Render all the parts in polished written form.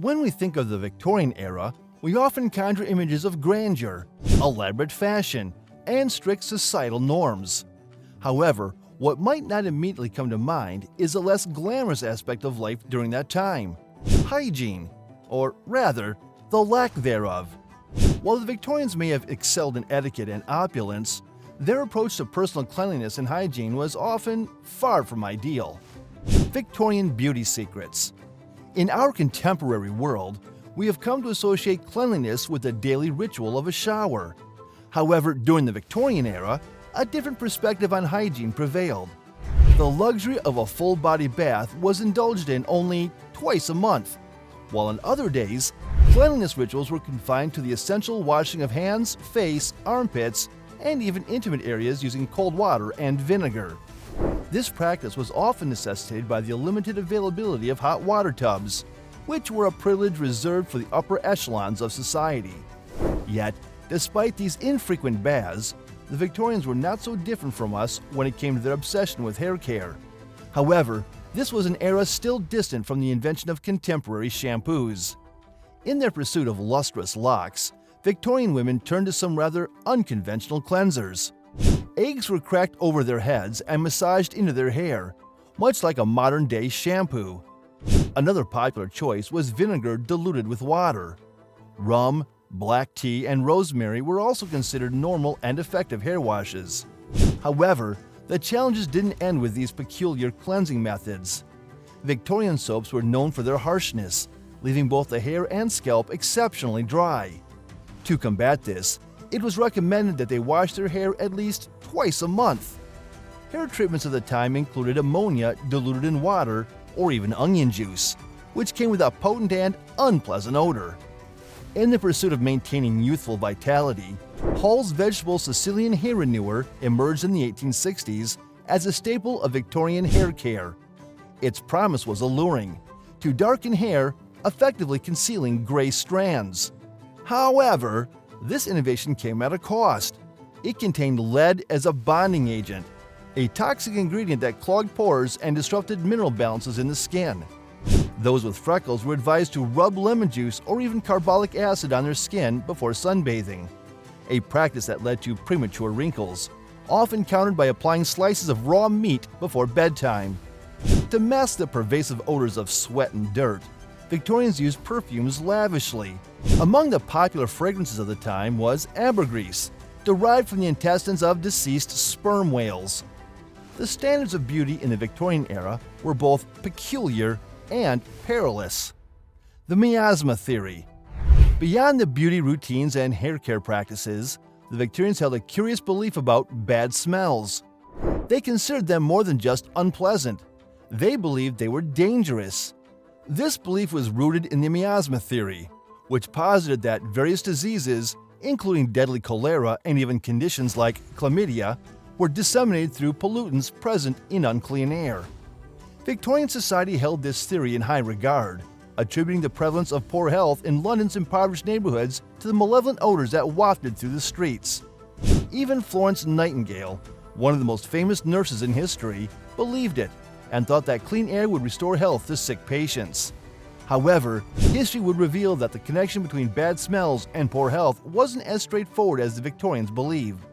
When we think of the Victorian era, we often conjure images of grandeur, elaborate fashion, and strict societal norms. However, what might not immediately come to mind is a less glamorous aspect of life during that time: hygiene, or rather, the lack thereof. While the Victorians may have excelled in etiquette and opulence, their approach to personal cleanliness and hygiene was often far from ideal. Victorian beauty secrets. In our contemporary world, we have come to associate cleanliness with the daily ritual of a shower. However, during the Victorian era, a different perspective on hygiene prevailed. The luxury of a full-body bath was indulged in only twice a month, while on other days, cleanliness rituals were confined to the essential washing of hands, face, armpits, and even intimate areas using cold water and vinegar. This practice was often necessitated by the limited availability of hot water tubs, which were a privilege reserved for the upper echelons of society. Yet, despite these infrequent baths, the Victorians were not so different from us when it came to their obsession with hair care. However, this was an era still distant from the invention of contemporary shampoos. In their pursuit of lustrous locks, Victorian women turned to some rather unconventional cleansers. Eggs were cracked over their heads and massaged into their hair, much like a modern-day shampoo. Another popular choice was vinegar diluted with water. Rum, black tea, and rosemary were also considered normal and effective hair washes. However, the challenges didn't end with these peculiar cleansing methods. Victorian soaps were known for their harshness, leaving both the hair and scalp exceptionally dry. To combat this, it was recommended that they wash their hair at least twice a month. Hair treatments of the time included ammonia diluted in water or even onion juice, which came with a potent and unpleasant odor. In the pursuit of maintaining youthful vitality, Hall's vegetable Sicilian hair renewer emerged in the 1860s as a staple of Victorian hair care. Its promise was alluring: to darken hair, effectively concealing gray strands. However, this innovation came at a cost. It contained lead as a bonding agent, a toxic ingredient that clogged pores and disrupted mineral balances in the skin. Those with freckles were advised to rub lemon juice or even carbolic acid on their skin before sunbathing, a practice that led to premature wrinkles, often countered by applying slices of raw meat before bedtime. To mask the pervasive odors of sweat and dirt, Victorians used perfumes lavishly. Among the popular fragrances of the time was ambergris, derived from the intestines of deceased sperm whales. The standards of beauty in the Victorian era were both peculiar and perilous. The Miasma Theory. Beyond the beauty routines and hair care practices, the Victorians held a curious belief about bad smells. They considered them more than just unpleasant. They believed they were dangerous. This belief was rooted in the Miasma Theory, which posited that various diseases, including deadly cholera and even conditions like chlamydia, were disseminated through pollutants present in unclean air. Victorian society held this theory in high regard, attributing the prevalence of poor health in London's impoverished neighborhoods to the malevolent odors that wafted through the streets. Even Florence Nightingale, one of the most famous nurses in history, believed it and thought that clean air would restore health to sick patients. However, history would reveal that the connection between bad smells and poor health wasn't as straightforward as the Victorians believed.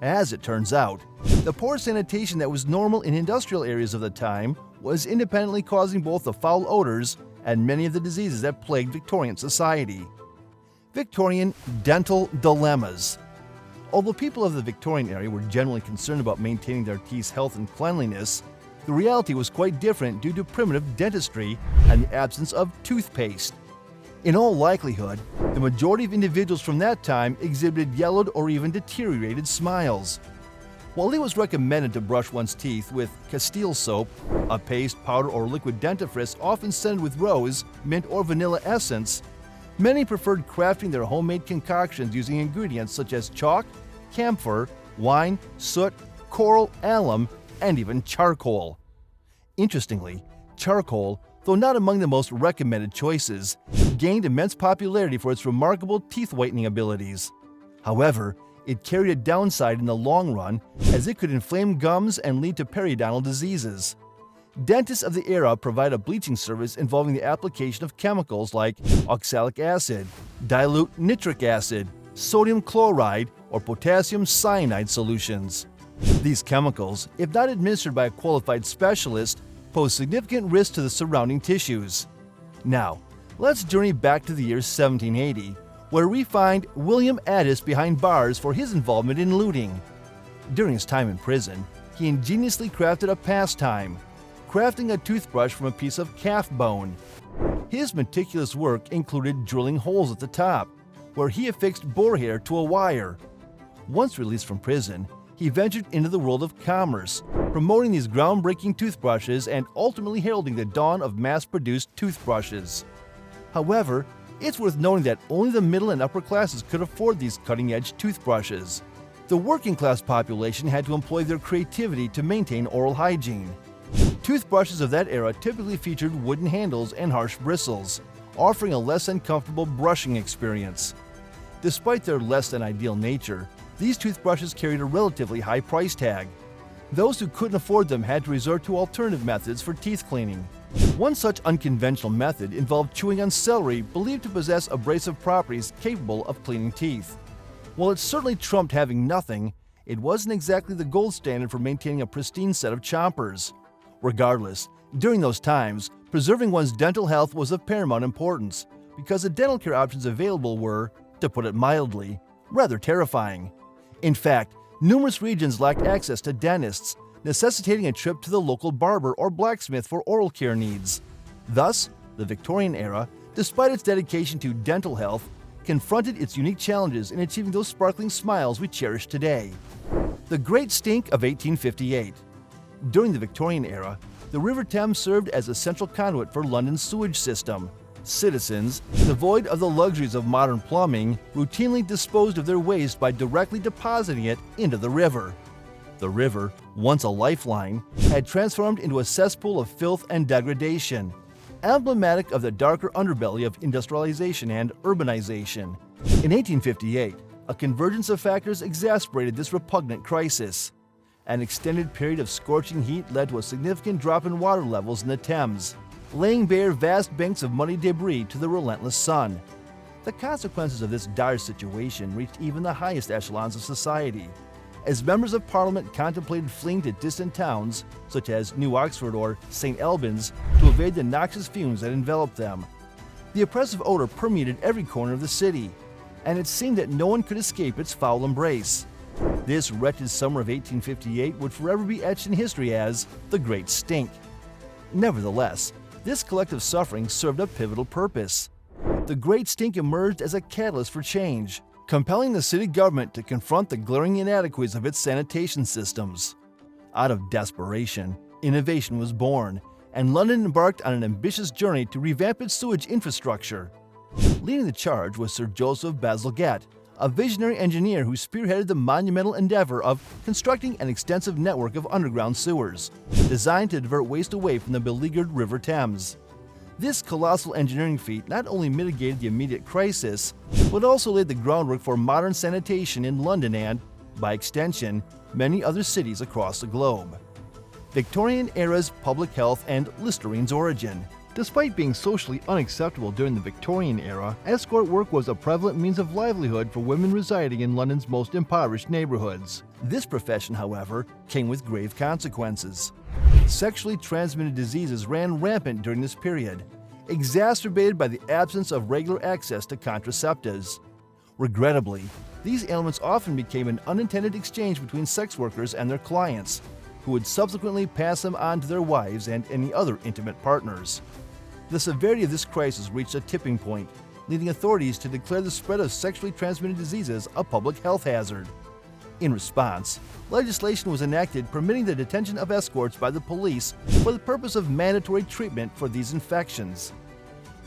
As it turns out, the poor sanitation that was normal in industrial areas of the time was independently causing both the foul odors and many of the diseases that plagued Victorian society. Victorian dental dilemmas. Although people of the Victorian era were generally concerned about maintaining their teeth's health and cleanliness, the reality was quite different due to primitive dentistry and the absence of toothpaste. In all likelihood, the majority of individuals from that time exhibited yellowed or even deteriorated smiles. While it was recommended to brush one's teeth with Castile soap, a paste, powder, or liquid dentifrice often scented with rose, mint, or vanilla essence, many preferred crafting their homemade concoctions using ingredients such as chalk, camphor, wine, soot, coral, alum, and even charcoal. Interestingly, charcoal, though not among the most recommended choices, gained immense popularity for its remarkable teeth whitening abilities. However, it carried a downside in the long run, as it could inflame gums and lead to periodontal diseases. Dentists of the era provide a bleaching service involving the application of chemicals like oxalic acid, dilute nitric acid, sodium chloride, or potassium cyanide solutions. These chemicals, if not administered by a qualified specialist, pose significant risk to the surrounding tissues. Now, let's journey back to the year 1780, where we find William Addis behind bars for his involvement in looting. During his time in prison, he ingeniously crafted a pastime, crafting a toothbrush from a piece of calf bone. His meticulous work included drilling holes at the top, where he affixed boar hair to a wire. Once released from prison, he ventured into the world of commerce, promoting these groundbreaking toothbrushes and ultimately heralding the dawn of mass-produced toothbrushes. However, it's worth noting that only the middle and upper classes could afford these cutting-edge toothbrushes. The working-class population had to employ their creativity to maintain oral hygiene. Toothbrushes of that era typically featured wooden handles and harsh bristles, offering a less than comfortable brushing experience. Despite their less than ideal nature, these toothbrushes carried a relatively high price tag. Those who couldn't afford them had to resort to alternative methods for teeth cleaning. One such unconventional method involved chewing on celery believed to possess abrasive properties capable of cleaning teeth. While it certainly trumped having nothing, it wasn't exactly the gold standard for maintaining a pristine set of chompers. Regardless, during those times, preserving one's dental health was of paramount importance because the dental care options available were, to put it mildly, rather terrifying. In fact, numerous regions lacked access to dentists, necessitating a trip to the local barber or blacksmith for oral care needs. Thus, the Victorian era, despite its dedication to dental health, confronted its unique challenges in achieving those sparkling smiles we cherish today. The Great Stink of 1858. During the Victorian era, the River Thames served as a central conduit for London's sewage system. Citizens, devoid of the luxuries of modern plumbing, routinely disposed of their waste by directly depositing it into the river. The river, once a lifeline, had transformed into a cesspool of filth and degradation, emblematic of the darker underbelly of industrialization and urbanization. In 1858, a convergence of factors exacerbated this repugnant crisis. An extended period of scorching heat led to a significant drop in water levels in the Thames, laying bare vast banks of muddy debris to the relentless sun. The consequences of this dire situation reached even the highest echelons of society, as members of Parliament contemplated fleeing to distant towns, such as New Oxford or St. Albans, to evade the noxious fumes that enveloped them. The oppressive odor permeated every corner of the city, and it seemed that no one could escape its foul embrace. This wretched summer of 1858 would forever be etched in history as the Great Stink. Nevertheless, this collective suffering served a pivotal purpose. The Great Stink emerged as a catalyst for change, compelling the city government to confront the glaring inadequacies of its sanitation systems. Out of desperation, innovation was born, and London embarked on an ambitious journey to revamp its sewage infrastructure. Leading the charge was Sir Joseph Bazalgette, a visionary engineer who spearheaded the monumental endeavor of constructing an extensive network of underground sewers, designed to divert waste away from the beleaguered River Thames. This colossal engineering feat not only mitigated the immediate crisis, but also laid the groundwork for modern sanitation in London and, by extension, many other cities across the globe. Victorian era's public health and Listerine's origin. Despite being socially unacceptable during the Victorian era, escort work was a prevalent means of livelihood for women residing in London's most impoverished neighborhoods. This profession, however, came with grave consequences. Sexually transmitted diseases ran rampant during this period, exacerbated by the absence of regular access to contraceptives. Regrettably, these ailments often became an unintended exchange between sex workers and their clients, who would subsequently pass them on to their wives and any other intimate partners. The severity of this crisis reached a tipping point, leading authorities to declare the spread of sexually transmitted diseases a public health hazard. In response, legislation was enacted permitting the detention of escorts by the police for the purpose of mandatory treatment for these infections.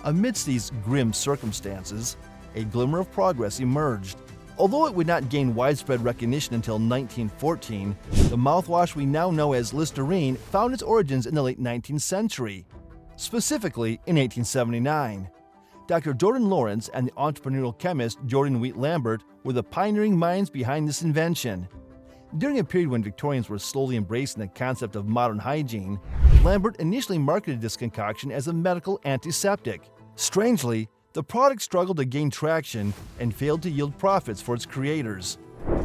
Amidst these grim circumstances, a glimmer of progress emerged. Although it would not gain widespread recognition until 1914, the mouthwash we now know as Listerine found its origins in the late 19th century, specifically in 1879. Dr. Jordan Lawrence and the entrepreneurial chemist Jordan Wheat Lambert were the pioneering minds behind this invention. During a period when Victorians were slowly embracing the concept of modern hygiene, Lambert initially marketed this concoction as a medical antiseptic. Strangely, the product struggled to gain traction and failed to yield profits for its creators.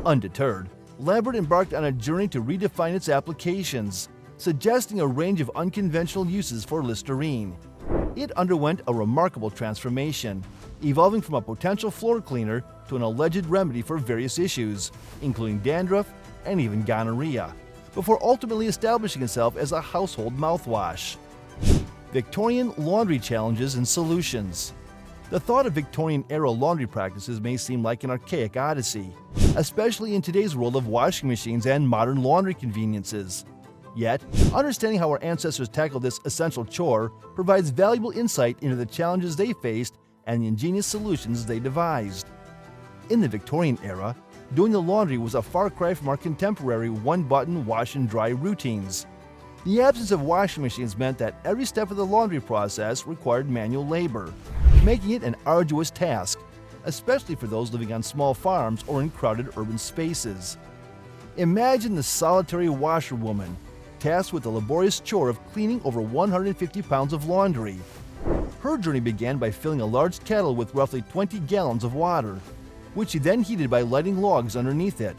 Undeterred, Lambert embarked on a journey to redefine its applications, suggesting a range of unconventional uses for Listerine. It underwent a remarkable transformation, evolving from a potential floor cleaner to an alleged remedy for various issues, including dandruff and even gonorrhea, before ultimately establishing itself as a household mouthwash. Victorian laundry challenges and solutions. The thought of Victorian-era laundry practices may seem like an archaic odyssey, especially in today's world of washing machines and modern laundry conveniences. Yet, understanding how our ancestors tackled this essential chore provides valuable insight into the challenges they faced and the ingenious solutions they devised. In the Victorian era, doing the laundry was a far cry from our contemporary one-button wash and dry routines. The absence of washing machines meant that every step of the laundry process required manual labor, making it an arduous task, especially for those living on small farms or in crowded urban spaces. Imagine the solitary washerwoman, tasked with the laborious chore of cleaning over 150 pounds of laundry. Her journey began by filling a large kettle with roughly 20 gallons of water, which she then heated by lighting logs underneath it.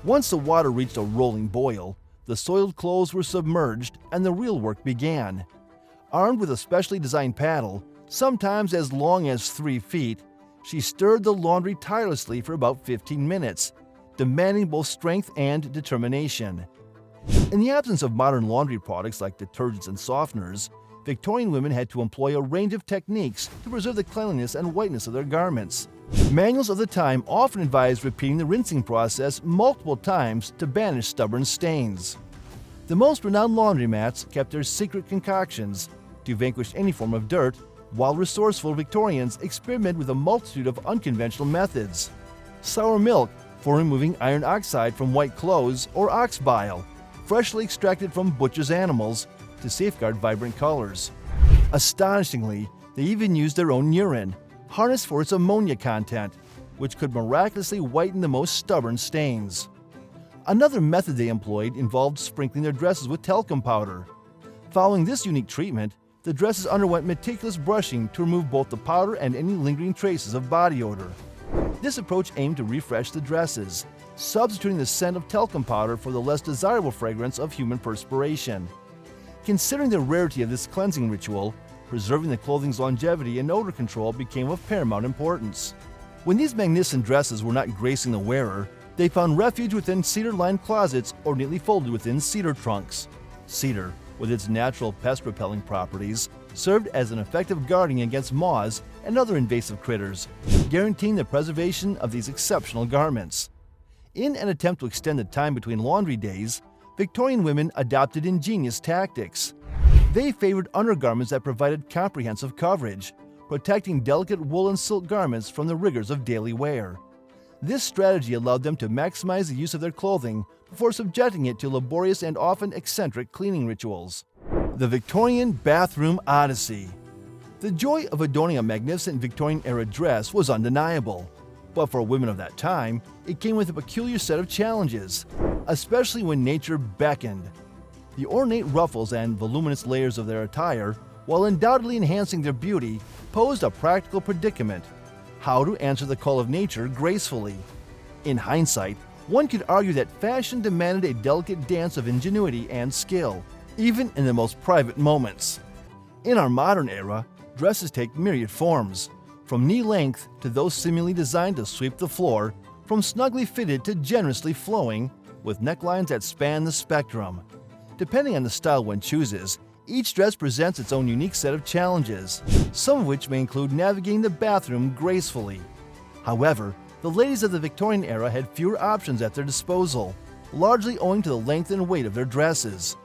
Once the water reached a rolling boil, the soiled clothes were submerged and the real work began. Armed with a specially designed paddle, sometimes as long as 3 feet, she stirred the laundry tirelessly for about 15 minutes, demanding both strength and determination. In the absence of modern laundry products like detergents and softeners, Victorian women had to employ a range of techniques to preserve the cleanliness and whiteness of their garments. Manuals of the time often advised repeating the rinsing process multiple times to banish stubborn stains. The most renowned laundromats kept their secret concoctions to vanquish any form of dirt, while resourceful Victorians experimented with a multitude of unconventional methods. Sour milk for removing iron oxide from white clothes, or ox bile, freshly extracted from butcher's animals, to safeguard vibrant colors. Astonishingly, they even used their own urine, harnessed for its ammonia content, which could miraculously whiten the most stubborn stains. Another method they employed involved sprinkling their dresses with talcum powder. Following this unique treatment, the dresses underwent meticulous brushing to remove both the powder and any lingering traces of body odor. This approach aimed to refresh the dresses, substituting the scent of talcum powder for the less desirable fragrance of human perspiration. Considering the rarity of this cleansing ritual, preserving the clothing's longevity and odor control became of paramount importance. When these magnificent dresses were not gracing the wearer, they found refuge within cedar-lined closets or neatly folded within cedar trunks. Cedar, with its natural pest-repelling properties, served as an effective guarding against moths and other invasive critters, guaranteeing the preservation of these exceptional garments. In an attempt to extend the time between laundry days, Victorian women adopted ingenious tactics. They favored undergarments that provided comprehensive coverage, protecting delicate wool and silk garments from the rigors of daily wear. This strategy allowed them to maximize the use of their clothing before subjecting it to laborious and often eccentric cleaning rituals. The Victorian Bathroom Odyssey. The joy of adorning a magnificent Victorian-era dress was undeniable, but for women of that time, it came with a peculiar set of challenges, especially when nature beckoned. The ornate ruffles and voluminous layers of their attire, while undoubtedly enhancing their beauty, posed a practical predicament: how to answer the call of nature gracefully. In hindsight, one could argue that fashion demanded a delicate dance of ingenuity and skill, even in the most private moments. In our modern era, dresses take myriad forms, from knee length to those seemingly designed to sweep the floor, from snugly fitted to generously flowing, with necklines that span the spectrum. Depending on the style one chooses, each dress presents its own unique set of challenges, some of which may include navigating the bathroom gracefully. However, the ladies of the Victorian era had fewer options at their disposal, largely owing to the length and weight of their dresses.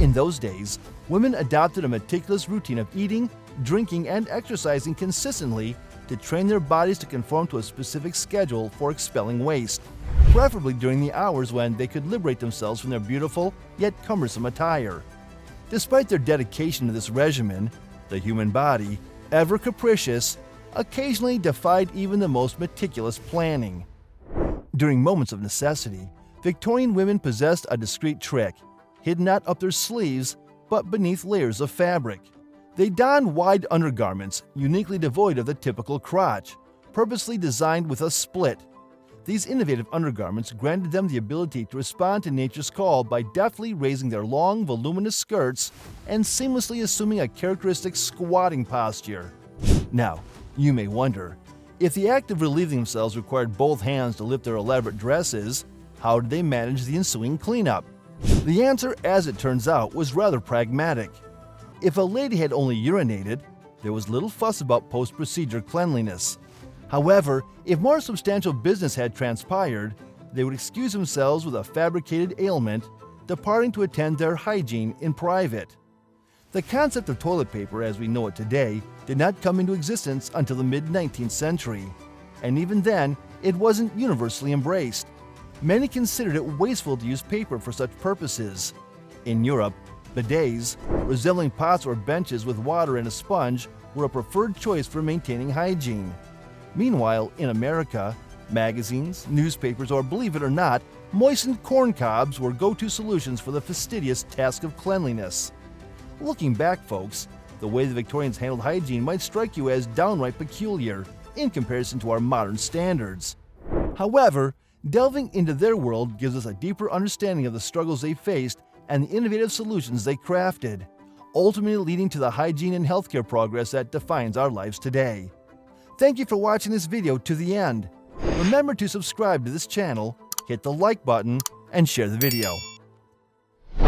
In those days, women adopted a meticulous routine of eating, drinking, and exercising consistently to train their bodies to conform to a specific schedule for expelling waste, preferably during the hours when they could liberate themselves from their beautiful yet cumbersome attire. Despite their dedication to this regimen, the human body, ever capricious, occasionally defied even the most meticulous planning. During moments of necessity, Victorian women possessed a discreet trick, hidden not up their sleeves, but beneath layers of fabric. They donned wide undergarments, uniquely devoid of the typical crotch, purposely designed with a split. These innovative undergarments granted them the ability to respond to nature's call by deftly raising their long, voluminous skirts and seamlessly assuming a characteristic squatting posture. Now, you may wonder, if the act of relieving themselves required both hands to lift their elaborate dresses, how did they manage the ensuing cleanup? The answer, as it turns out, was rather pragmatic. If a lady had only urinated, there was little fuss about post-procedure cleanliness. However, if more substantial business had transpired, they would excuse themselves with a fabricated ailment, departing to attend their hygiene in private. The concept of toilet paper as we know it today did not come into existence until the mid-19th century, and even then, it wasn't universally embraced. Many considered it wasteful to use paper for such purposes. In Europe, bidets, resembling pots or benches with water and a sponge, were a preferred choice for maintaining hygiene. Meanwhile, in America, magazines, newspapers, or believe it or not, moistened corn cobs were go-to solutions for the fastidious task of cleanliness. Looking back, folks, the way the Victorians handled hygiene might strike you as downright peculiar in comparison to our modern standards. However, delving into their world gives us a deeper understanding of the struggles they faced and the innovative solutions they crafted, ultimately leading to the hygiene and healthcare progress that defines our lives today. Thank you for watching this video to the end. Remember to subscribe to this channel, hit the like button, and share the video.